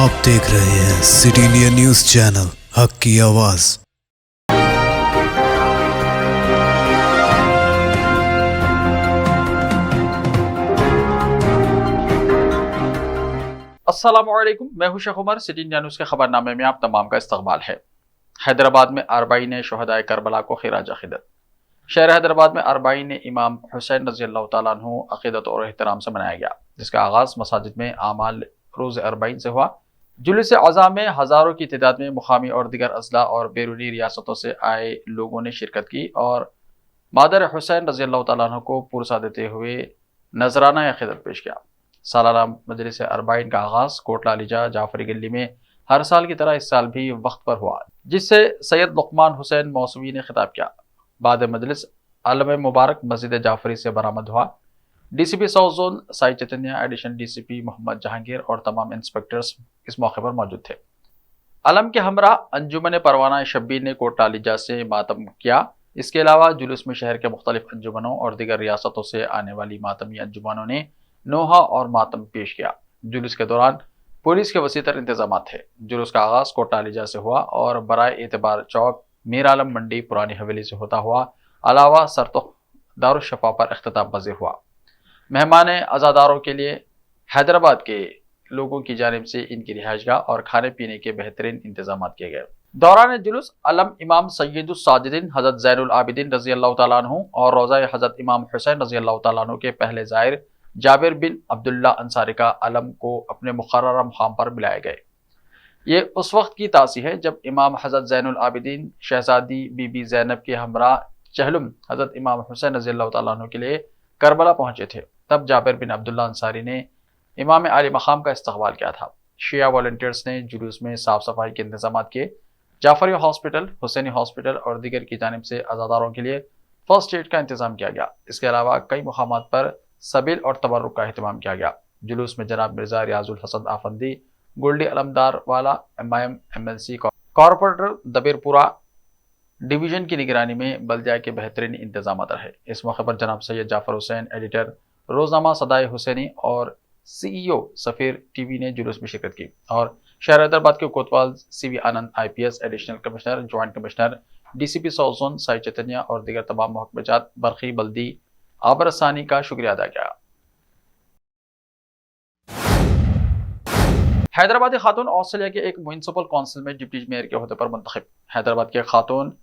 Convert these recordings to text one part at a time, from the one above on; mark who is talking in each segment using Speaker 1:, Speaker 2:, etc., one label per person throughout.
Speaker 1: आप देख रहे हैं सिटी इंडिया न्यूज चैनल हक की आवाज।
Speaker 2: अस्सलामुअलैकुम, मैं हूं Sheikh Umar. City India news के खबरनामे में आप तमाम का इस्तकबाल है। हैदराबाद में अरबाईन शहदाए करबला को खिराज अकीदत। शहर हैदराबाद में अरबाईन इमाम हुसैन रज़ी अल्लाह तआला अन्हु अकीदत और एहतराम से मनाया गया, जिसका आगाज मसाजिद में आमाल रोज अरबाईन से हुआ। जुलूस अज़ा में हजारों की तादाद में मुकामी और दिगर अजला और बैरूनी रियासतों से आए लोगों ने शिरकत की और मादर हुसैन रज़ी अल्लाह तआला अन्हु को पुरसा देते हुए नजराना अकीदत पेश किया। सालाना मजलिस अरबाईन का आगाज कोटला अलीजा जाफरी गली में हर साल की तरह इस साल भी वक्त पर हुआ, जिससे सैयद लुकमान हुसैन मौसवी ने खिताब किया। बाद मजलिस आलम मुबारक मस्जिद जाफरी से बरामद हुआ। डीसीपी साउथ जोन साई चैतन्य, एडिशनल डीसीपी मोहम्मद जहांगीर और तमाम इंस्पेक्टर्स इस मौके पर मौजूद थे। अलम के हमरा अंजुमन परवाना शब्बीर ने कोटला अलीजा से मातम किया। इसके अलावा जुलूस में शहर के मुख्तलिफ अंजुमनों और दिगर रियासतों से आने वाली मातमी अंजुमनों ने नोहा और मातम पेश किया। जुलूस के दौरान पुलिस के वसीतर इंतजाम थे। जुलूस का आगाज कोटला अलीजा से हुआ और बराए एतबार चौक, मीर आलम मंडी, पुरानी हवेली से होता हुआ अलावा सरतुख दारुशफा पर अख्तिताम पज़ीर हुआ। मेहमान अज़ादारों के लिए हैदराबाद के लोगों की जानिब से इनकी रिहाइशगाह और खाने पीने के बेहतरीन इंतजाम किए गए। दौरान जुलूस अलम इमाम सैयदुस साजिदीन हज़रत ज़ैनुल आबिदीन रज़ी अल्लाह तआला अन्हु और रोज़ा हज़रत इमाम हुसैन रज़ी अल्लाह तआला अन्हु के पहले ज़ाहिर जाबिर बिन अब्दुल्ला अंसारी का अलम को अपने मुकर्रर मुकाम पर मिलाए गए। ये उस वक्त की तासी है जब इमाम हज़रत ज़ैनुल आबिदीन शहजादी बीबी ज़ैनब के हमरा चहलुम हज़रत इमाम हुसैन रज़ी अल्लाह तआला अन्हु के लिए करबला पहुंचे थे। तब जाबिर बिन अब्दुल्ला अंसारी ने इमाम आली मकाम का इस्तकबाल किया था। शिया वॉलंटियर्स ने जुलूस में साफ सफाई के इंतजाम किए। जाफरी हॉस्पिटल, हुसैनी हॉस्पिटल और दीगर की जानिब से अज़ादारों के लिए फर्स्ट एड का इंतजाम किया गया। इसके अलावा कई मुकामात पर सबील और तबर्रुक का अहतमाम किया गया। जुलूस में जनाब मिर्जा रियाजुल हसन आफंदी, गोल्डी अलमदार वाला, MIM MLC corporator Dabirpura division की निगरानी में बल्दिया के बेहतरीन इंतजाम रहे। इस मौके पर जनाब सैयद जाफर हुसैन, एडिटर रोजनामा सदाए हुसैनी और CEO सफीर TV ने जुलूस में शिरकत की और शहर हैदराबाद के कोतवाल CV Anand IPS, additional commissioner, joint commissioner, DCP south zone Sai Chaitanya और दीगर तमाम महकमेजात, बरखी, बल्दी, आबरसानी का शुक्रिया अदा किया। हैदराबादी खातून ऑस्ट्रेलिया के एक म्युनिसिपल काउंसिल में डिप्टी मेयर के ओहदे पर मुंतखब। हैदराबाद के खातून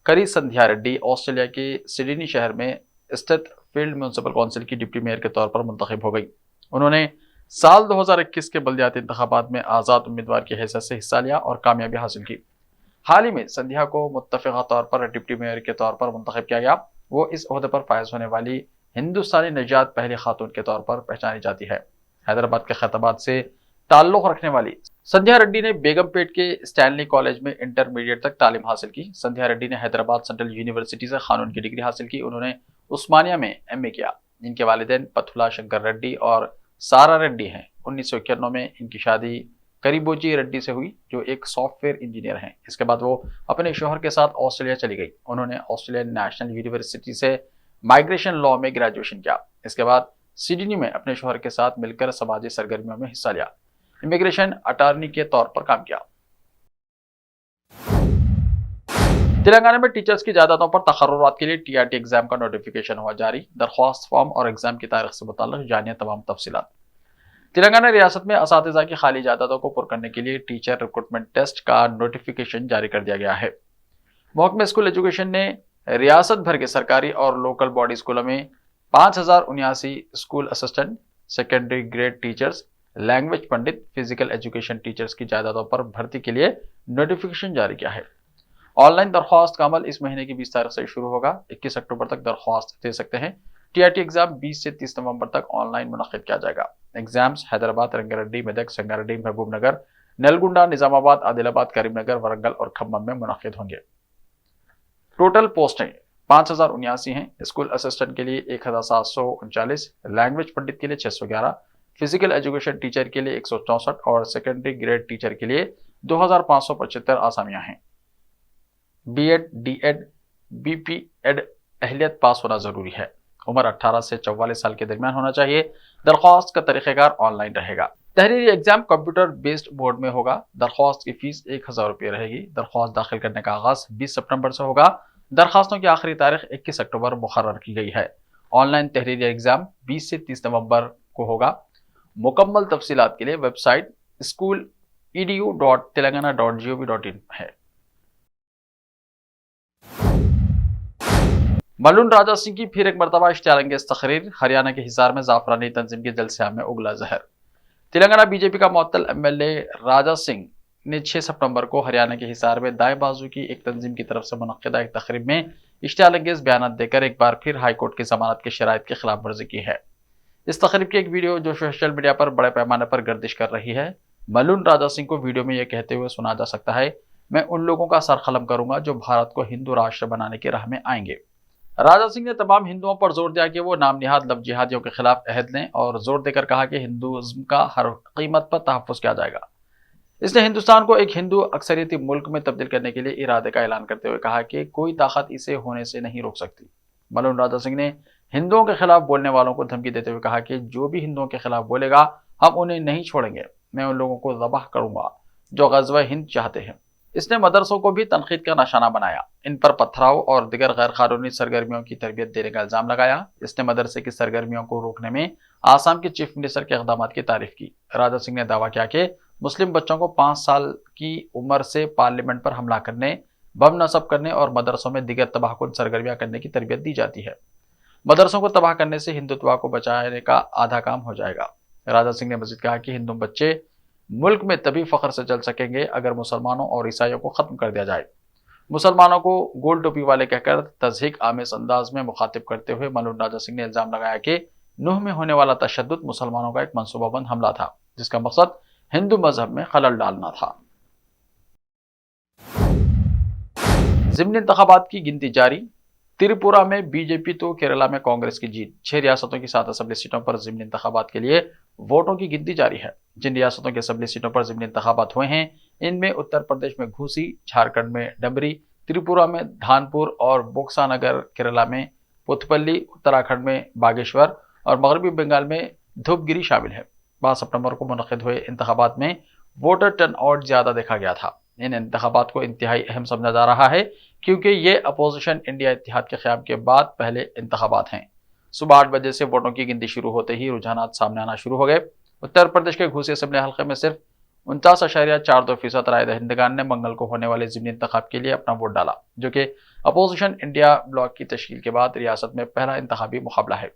Speaker 2: करी संध्या रेड्डी ऑस्ट्रेलिया के सिडनी शहर में स्थित फील्ड म्युनिसिपल काउंसिल की डिप्टी मेयर के तौर पर मुंतखब हो गई। उन्होंने साल 2021 के बल्दियाती इंतखाबात में आज़ाद उम्मीदवार की हैसियत से हिस्सा लिया और कामयाबी हासिल की। हाल ही में संध्या को मुत्तफ़िक़ा तौर पर डिप्टी मेयर के तौर पर मुंतखब किया गया। वो इस ओहदे पर फायज होने वाली हिंदुस्तानी नजात पहली खातून के तौर पर पहचानी जाती है। हैदराबाद के खैताबाद से ताल्लुक़ रखने वाली संध्या रेड्डी ने बेगमपेट के स्टैनली कॉलेज में इंटरमीडिएट तक तालीम हासिल की। संध्या रेड्डी ने हैदराबाद सेंट्रल यूनिवर्सिटी से कानून की डिग्री हासिल की। उन्होंने उस्मानिया में MA किया। इनके वालिदैन पथुला शंकर रेड्डी और सारा रेड्डी हैं। 1991 में इनकी शादी करीबोजी रेड्डी से हुई, जो एक सॉफ्टवेयर इंजीनियर हैं। इसके बाद वो अपने शोहर के साथ ऑस्ट्रेलिया चली गई। उन्होंने ऑस्ट्रेलियन नेशनल यूनिवर्सिटी से माइग्रेशन लॉ में ग्रेजुएशन किया। इसके बाद सिडनी में अपने शोहर के साथ मिलकर समाजी सरगर्मियों में हिस्सा लिया। इमिग्रेशन अटॉर्नी के तौर पर काम किया। तेलंगाना में टीचर्स की जायदादों पर तकर्रुरात के लिए TRT एग्जाम का नोटिफिकेशन हुआ जारी। दरख्वास्त फॉर्म और एग्जाम की तारीख से मुताल्लिक जानिए तमाम तफसीलात। तेलंगाना रियासत में असातिज़ा की खाली जायदादों को पुर करने के लिए टीचर रिक्रूटमेंट टेस्ट का नोटिफिकेशन जारी कर दिया गया है। महकमा स्कूल एजुकेशन ने रियासत भर के सरकारी और लोकल बॉडी स्कूलों में 5079 school assistant, secondary grade teachers, language pandit, physical education teachers की जायदादों पर भर्ती के लिए नोटिफिकेशन जारी किया है। ऑनलाइन दरख्वास्त का अमल इस महीने की 20 तारीख से शुरू होगा। 21 अक्टूबर तक दरख्वास्त दे सकते हैं। TRT एग्जाम 20 से 30 नवंबर तक ऑनलाइन मुनक्किद किया जाएगा। एग्जाम्स हैदराबाद, रंगारेड्डी, मेदक, संगारेड्डी, महबूबनगर, नलगुंडा, निजामाबाद, आदिलाबाद, करीमनगर, वरंगल और खम्मम में मुनक्किद होंगे। टोटल पोस्टें 5079 हैं। स्कूल असिस्टेंट के लिए 1739, लैंग्वेज पंडित के लिए 611, फिजिकल एजुकेशन टीचर के लिए 164 और सेकेंडरी ग्रेड टीचर के लिए 2575 आसामियां हैं। BEd, DEd, BPEd अहलियत पास होना जरूरी है। उम्र 18 से 44 साल के दरमियान होना चाहिए। درخواست کا طریقہ کار آن لائن رہے گا۔ تحریری ایگزام کمپیوٹر بیسڈ موڈ میں ہوگا۔ درخواست کی فیس 1000 روپے رہے گی۔ درخواست داخل کرنے کا آغاز 20 سپٹمبر سے ہوگا۔ درخواستوں کی آخری تاریخ 21 اکتوبر مقرر کی گئی ہے۔ آن لائن تحریری ایگزام 20 سے 30 نومبر کو ہوگا۔ مکمل تفصیلات کے لیے ویب سائٹ school.edu.telangana.gov.in ہے۔ ملون راجہ سنگھ کی پھر ایک مرتبہ اشتعال انگیز تقریر۔ ہریانہ کے حصار میں زعفرانی تنظیم کے جلسہ میں اگلا زہر۔ تلنگانہ بی جے پی کا معطل M L A Raja Singh نے 6 سپٹمبر کو ہریانہ کے حصار میں دائیں بازو کی ایک تنظیم کی طرف سے منعقدہ ایک تقریب میں اشتعال انگیز بیانات دے کر ایک بار پھر ہائی کورٹ کی ضمانت کے شرائط کی خلاف ورزی کی ہے۔ اس تقریب کی ایک ویڈیو جو سوشل میڈیا پر بڑے پیمانے پر گردش کر رہی ہے، ملون راجہ سنگھ کو ویڈیو میں یہ کہتے ہوئے سنا جا سکتا ہے، میں ان لوگوں کا سر قلم کروں گا جو بھارت کو ہندو راشٹر بنانے کی راہ میں آئیں گے۔ راجہ سنگھ نے تمام ہندوؤں پر زور دیا کہ وہ نام نہاد لو جہادیوں کے خلاف عہد لیں اور زور دے کر کہا کہ ہندوازم کا ہر قیمت پر تحفظ کیا جائے گا۔ اس نے ہندوستان کو ایک ہندو اکثریتی ملک میں تبدیل کرنے کے لیے ارادے کا اعلان کرتے ہوئے کہا کہ کوئی طاقت اسے ہونے سے نہیں روک سکتی۔ ملون راجہ سنگھ نے ہندوؤں کے خلاف بولنے والوں کو دھمکی دیتے ہوئے کہا کہ جو بھی ہندوؤں کے خلاف بولے گا ہم انہیں نہیں چھوڑیں گے، میں ان لوگوں کو ذبح کروں گا جو غزوہ ہند چاہتے ہیں۔ اس نے مدرسوں کو بھی تنقید کا نشانہ بنایا، ان پر پتھراؤ اور دیگر غیر قانونی سرگرمیوں کی تربیت دینے کا الزام لگایا۔ اس نے مدرسے کی سرگرمیوں کو روکنے میں آسام کے چیف منسٹر کے اقدامات کی تعریف کی۔ راجہ سنگھ نے دعویٰ کیا کہ مسلم بچوں کو 5 سال کی عمر سے پارلیمنٹ پر حملہ کرنے، بم نصب کرنے اور مدرسوں میں دیگر تباہ کن سرگرمیاں کرنے کی تربیت دی جاتی ہے۔ مدرسوں کو تباہ کرنے سے ہندوتوا کو بچانے کا آدھا کام ہو جائے گا۔ راجہ سنگھ نے مزید کہا کہ ہندو بچے ملک میں تبھی فخر سے چل سکیں گے اگر مسلمانوں اور عیسائیوں کو ختم کر دیا جائے۔ مسلمانوں کو گول ٹوپی والے کہہ کر تضحیک آمیز انداز میں مخاطب کرتے ہوئے ملون راجہ سنگھ نے الزام لگایا کہ نوح میں ہونے والا تشدد مسلمانوں کا ایک منصوبہ بند حملہ تھا جس کا مقصد ہندو مذہب میں خلل ڈالنا تھا۔ ضمنی انتخابات کی گنتی جاری۔ تریپورہ میں بی جے پی تو کیرلا میں کانگریس کی جیت۔ 6 ریاستوں کی 7 اسمبلی سیٹوں پر ضمنی انتخابات کے لیے ووٹوں کی گنتی جاری ہے۔ جن ریاستوں کی اسمبلی سیٹوں پر ضمنی انتخابات ہوئے ہیں ان میں اتر پردیش میں گھوسی، جھارکھنڈ میں ڈمری، تریپورہ میں دھانپور اور بوکسا نگر، کیرلا میں پوتھپلی، اتراکھنڈ میں باگیشور اور مغربی بنگال میں دھوپ گری شامل ہے۔ 22 سپتمبر کو منعقد ہوئے انتخابات میں ووٹر ٹرن آؤٹ زیادہ دیکھا گیا تھا۔ ان انتخابات کو انتہائی اہم سمجھا جا رہا ہے کیونکہ یہ اپوزیشن انڈیا اتحاد کے قیام کے بعد پہلے انتخابات ہیں۔ صبح 8 بجے سے ووٹوں کی گنتی شروع ہوتے ہی رجحانات سامنے آنا شروع ہو گئے۔ اتر پردیش کے گھوسی اسمبلی حلقے میں صرف 49.42% رائے دہندگان نے منگل کو ہونے والے ضمنی انتخاب کے لیے اپنا ووٹ ڈالا، جو کہ اپوزیشن انڈیا بلاک کی تشکیل کے بعد ریاست میں پہلا انتخابی مقابلہ ہے۔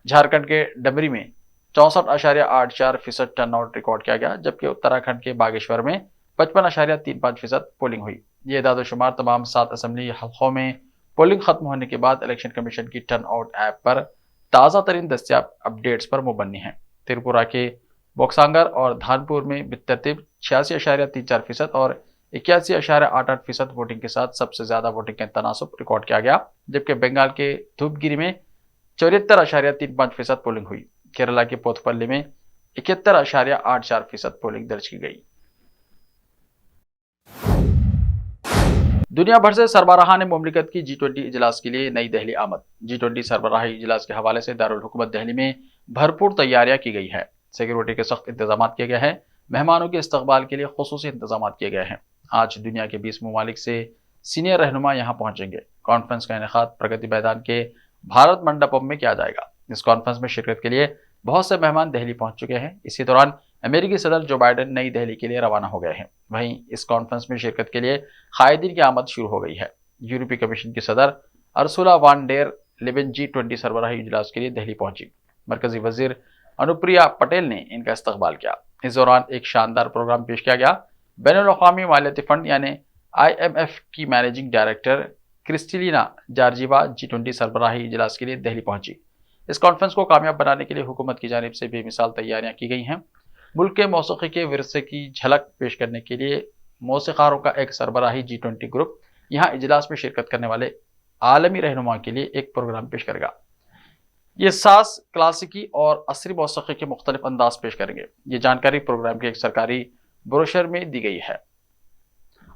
Speaker 2: جھارکھنڈ کے ڈمری میں 64.84% ٹرن آؤٹ ریکارڈ کیا گیا، جبکہ اتراکھنڈ کے باگیشور میں 55.35% پولنگ ہوئی۔ یہ اعداد و شمار تمام 7 اسمبلی حلقوں میں پولنگ ختم ہونے کے بعد الیکشن کمیشن کی ٹرن آؤٹ ایپ پر تازہ ترین دستیاب اپڈیٹس پر مبنی ہیں۔ تریپورہ کے بوکسانگر اور دھانپور میں بالترتیب 86.34% اور 81.88% ووٹنگ کے ساتھ سب سے زیادہ ووٹنگ کا تناسب ریکارڈ کیا گیا، جبکہ بنگال کے دھوپ گری میں 74.35% پولنگ ہوئی۔ کیرلا کے پوتھپلی میں 71.84% پولنگ درج کی گئی۔ دنیا بھر سے سربراہان مملکت کی G20 اجلاس کے لیے نئی دہلی آمد۔ G20 سربراہی اجلاس کے حوالے سے دارالحکومت دہلی میں بھرپور تیاریاں کی گئی ہیں۔ سیکیورٹی کے سخت انتظامات کیے گئے ہیں۔ مہمانوں کے استقبال کے لیے خصوصی انتظامات کیے گئے ہیں۔ آج دنیا کے 20 ممالک سے سینئر رہنما یہاں پہنچیں گے۔ کانفرنس کا انعقاد پرگتی میدان کے بھارت منڈپم میں کیا جائے گا۔ اس کانفرنس میں شرکت کے لیے بہت سے مہمان دہلی پہنچ چکے ہیں۔ اسی دوران امریکی صدر جو بائیڈن نئی دہلی کے لیے روانہ ہو گئے ہیں۔ وہیں اس کانفرنس میں شرکت کے لیے قائدین کی آمد شروع ہو گئی ہے۔ یورپی کمیشن کی صدر ارسولا وان ڈیر لیبن G20 سربراہی اجلاس کے لیے دہلی پہنچی۔ مرکزی وزیر انوپریا پٹیل نے ان کا استقبال کیا۔ اس دوران ایک شاندار پروگرام پیش کیا گیا۔ بین الاقوامی مالیاتی فنڈ یعنی IMF کی مینیجنگ ڈائریکٹر کرسٹیلینا جارجیوا G20 سربراہی اجلاس کے لیے دہلی پہنچی۔ اس کانفرنس کو کامیاب بنانے کے لیے حکومت کی جانب سے بے مثال تیاریاں کی گئی ہیں۔ ملک کے موسیقی کے ورثے کی جھلک پیش کرنے کے لیے موسیقاروں کا ایک سربراہی G20 گروپ یہاں اجلاس میں شرکت کرنے والے عالمی رہنما کے لیے ایک پروگرام پیش کرے گا۔ یہ ساز کلاسیکی اور عصری موسیقی کے مختلف انداز پیش کریں گے۔ یہ جانکاری پروگرام کے ایک سرکاری بروشر میں دی گئی ہے۔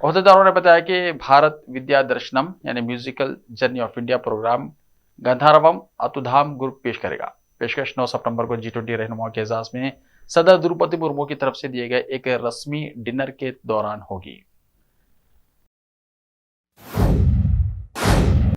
Speaker 2: عہدیداروں نے بتایا کہ بھارت ودیا درشنم یعنی musical journey of India program گندھاروم اتودھام گروپ پیش کرے گا۔ पेशकश 9 सितंबर को G20 रहनुमाओं के एजाज में सदर द्रौपदी मुर्मू की तरफ से दिए गए एक रस्मी डिनर के दौरान होगी।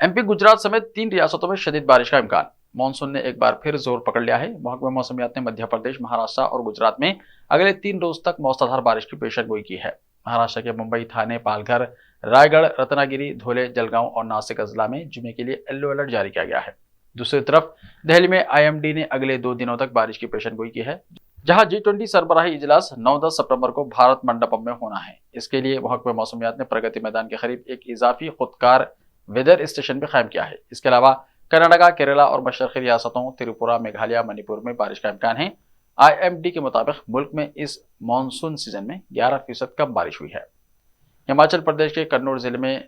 Speaker 2: MP गुजरात समेत 3 रियासतों में शदीद बारिश का इम्कान। मानसून ने एक बार फिर जोर पकड़ लिया है। महकमा मौसमियात ने मध्य प्रदेश, महाराष्ट्र और गुजरात में अगले 3 रोज तक मौसलाधार बारिश की पेशगोई की है। महाराष्ट्र के मुंबई, थाने, पालघर, रायगढ़, रत्नागिरी, धुले, जलगांव और नासिक अजला में जुमे के लिए येलो अलर्ट जारी किया गया है। दूसरी तरफ दिल्ली में IMD ने अगले 2 दिनों तक बारिश की पेशगोई की है, जहां G20 सरबराही इजलास 9-10 सितंबर को भारत मंडपम में होना है। इसके लिए महकमा मौसमियात ने प्रगति मैदान के करीब एक इजाफी खुदकार वेदर स्टेशन भी कायम किया है। इसके अलावा कर्नाटका, केरला और मशरकी रियासतों त्रिपुरा, मेघालय, मणिपुर में बारिश का इम्कान है। IMD के मुताबिक मुल्क में इस मानसून सीजन में 11% कम बारिश हुई है। हिमाचल प्रदेश के कन्नौर जिले में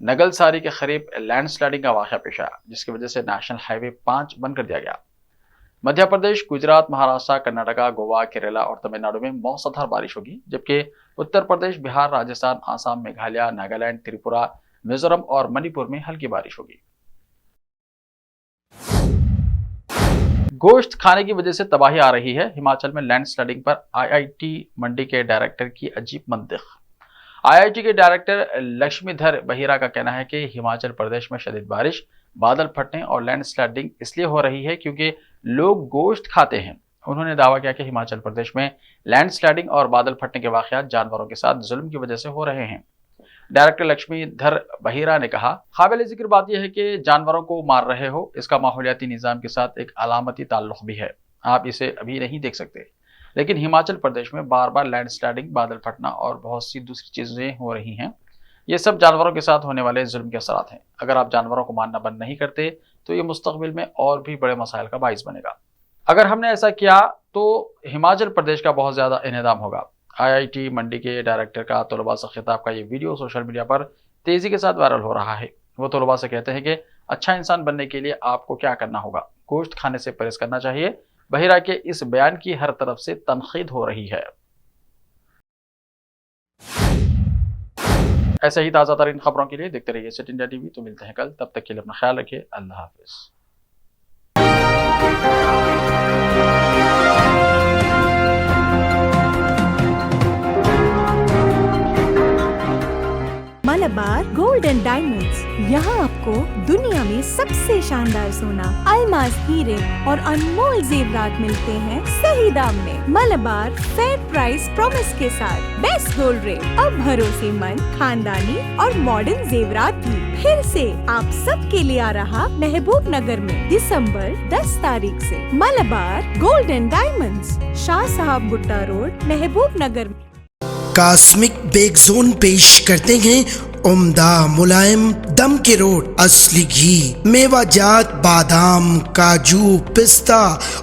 Speaker 2: नगलसारी के करीब लैंडस्लाइडिंग का वाक़या पेश आया, जिसकी वजह से नेशनल हाईवे 5 बंद कर दिया गया। मध्य प्रदेश, गुजरात, महाराष्ट्र, कर्नाटका, गोवा, केरला और तमिलनाडु में मौसलाधार बारिश होगी, जबकि उत्तर प्रदेश, बिहार, राजस्थान, आसाम, मेघालय, नागालैंड, त्रिपुरा, मिजोरम और मणिपुर में हल्की बारिश होगी। गोश्त खाने की वजह से तबाही आ रही है। हिमाचल में लैंडस्लाइडिंग पर IIT मंडी के डायरेक्टर की अजीब मंतिक। IIT के डायरेक्टर लक्ष्मीधर बहिरा का कहना है कि हिमाचल प्रदेश में शदीद बारिश, बादल फटने और लैंडस्लाइडिंग इसलिए हो रही है क्योंकि लोग गोश्त खाते हैं। उन्होंने दावा किया कि हिमाचल प्रदेश में लैंडस्लाइडिंग और बादल फटने के वाक़यात जानवरों के साथ जुल्म की वजह से हो रहे हैं। डायरेक्टर लक्ष्मीधर बहिरा ने कहा, काबिल जिक्र बात यह है कि जानवरों को मार रहे हो, इसका माहौलियाती निज़ाम के साथ एक अलामती ताल्लुक़ भी है। आप इसे अभी नहीं देख सकते, लेकिन हिमाचल प्रदेश में बार बार लैंडस्लाइडिंग, बादल फटना और बहुत सी दूसरी चीज़ें हो रही हैं। ये सब जानवरों के साथ होने वाले जुल्म के असरात हैं। अगर आप जानवरों को मारना बंद नहीं करते तो ये मुस्तकबिल में और भी बड़े मसाइल का बाइस बनेगा। अगर हमने ऐसा किया तो हिमाचल प्रदेश का बहुत ज़्यादा इन्हदाम होगा। IIT मंडी के डायरेक्टर का तलबा से खिताब का ये वीडियो सोशल मीडिया पर तेज़ी के साथ वायरल हो रहा है। वो तलबा से कहते हैं कि अच्छा इंसान बनने के लिए आपको क्या करना होगा, गोश्त खाने से परहेज करना चाहिए। बहिरा के इस बयान की हर तरफ से तनकीद हो रही है। ऐसे ही ताज़ा तरीन खबरों के लिए देखते रहिए सिटी इंडिया TV। तो मिलते हैं कल, तब तक के लिए अपना ख्याल रखिए। अल्लाह हाफिज़।
Speaker 3: मलबार गोल्ड एंड डायमंड्स, यहाँ आपको दुनिया में सबसे शानदार सोना, अलमास, हीरे और अनमोल जेवरात मिलते हैं सही दाम में। मलबार फेयर प्राइस प्रॉमिस के साथ बेस्ट गोल्ड रेट, अब भरोसेमंद, खानदानी और मॉडर्न जेवरात भी फिर से आप सब के लिए आ रहा महबूब नगर में दिसंबर 10 तारीख से। Malabar gold and diamonds, Shah साहब भुट्टा रोड, महबूब नगर में।
Speaker 4: कॉस्मिक बेक जोन पेश करते हैं उम्दा मुलायम दम के रोड, असली घी, मेवाजात, बादाम, काजू, पिस्ता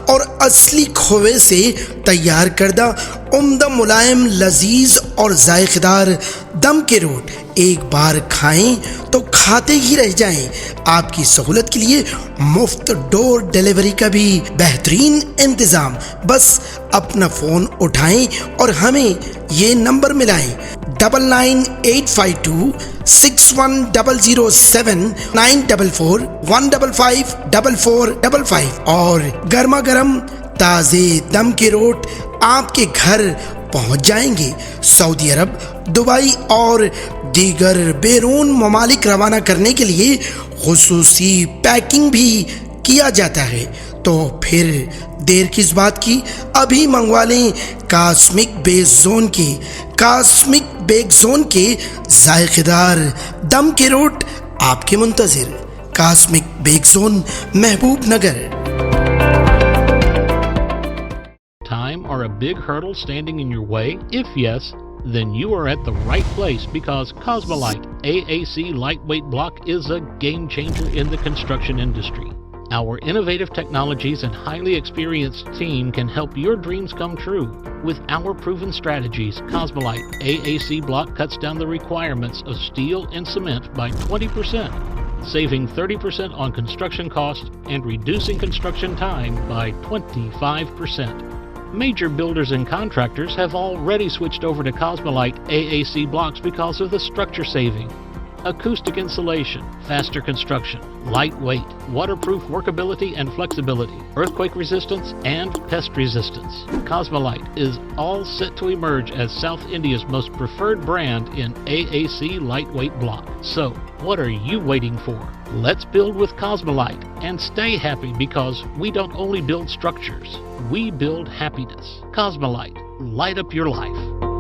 Speaker 4: और असली खोवे से तैयार करदा उम्दा मुलायम, लजीज और जायकेदार दम के रोड। एक बार खाएं तो खाते ही रह जाएं। आपकी सहूलत के लिए मुफ्त डोर डिलीवरी का भी बेहतरीन इंतजाम। बस अपना फोन उठाएं और हमें ये नंबर मिलाएं 9985261007 944155455 और गर्मा गर्म ताज़े दम के रोट आपके घर पहुंच जाएंगे। सऊदी अरब, दुबई और दीगर बैरून ममालिक रवाना करने के लिए खुसूसी पैकिंग भी किया जाता है। तो फिर देर किस बात की, अभी मंगवा लें कॉस्मिक बेक जोन के जायकेदार दम के रोट आपके मुंतजिर। Cosmic bake zone, Mehboob Nagar.
Speaker 5: Time or a big hurdle standing in your way? If yes, then you are at the right place, because Cosmolite AAC lightweight block is a game changer in the construction industry. Our innovative technologies and highly experienced team can help your dreams come true. With our proven strategies, Cosmolite AAC block cuts down the requirements of steel and cement by 20%, saving 30% on construction costs and reducing construction time by 25%. Major builders and contractors have already switched over to Cosmolite AAC blocks because of the structure saving. acoustic insulation, faster construction, lightweight, waterproof workability and flexibility, earthquake resistance, and pest resistance. Cosmolite is all set to emerge as South India's most preferred brand in AAC lightweight block. So, what are you waiting for? Let's build with Cosmolite and stay happy, because we don't only build structures, we build happiness. Cosmolite, light up your life.